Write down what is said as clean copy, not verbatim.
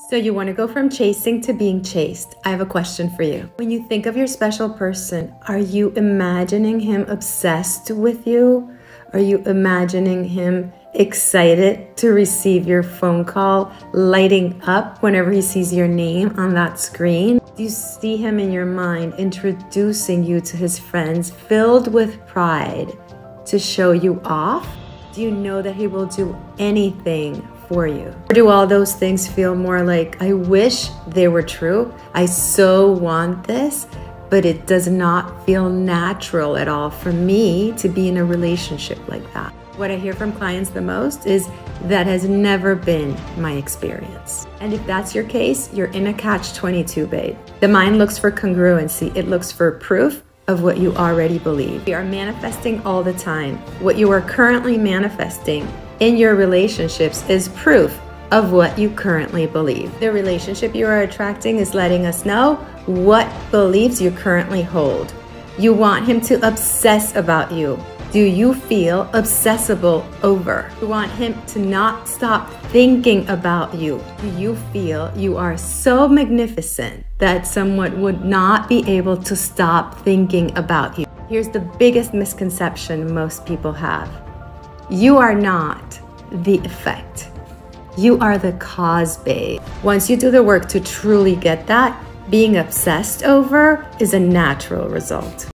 So you want to go from chasing to being chased. I have a question for you. When you think of your special person, are you imagining him obsessed with you? Are you imagining him excited to receive your phone call, lighting up whenever he sees your name on that screen? Do you see him in your mind introducing you to his friends, filled with pride to show you off? Do you know that he will do anything for you? Or do all those things feel more like, I wish they were true, I so want this, but it does not feel natural at all for me to be in a relationship like that? What I hear from clients the most is, that has never been my experience. And if that's your case, you're in a catch-22, babe. The mind looks for congruency. It looks for proof of what you already believe. We are manifesting all the time. What you are currently manifesting in your relationships is proof of what you currently believe. The relationship you are attracting is letting us know what beliefs you currently hold. You want him to obsess about you. Do you feel obsessible over? You want him to not stop thinking about you. Do you feel you are so magnificent that someone would not be able to stop thinking about you? Here's the biggest misconception most people have. You are not the effect. You are the cause, babe. Once you do the work to truly get that, being obsessed over is a natural result.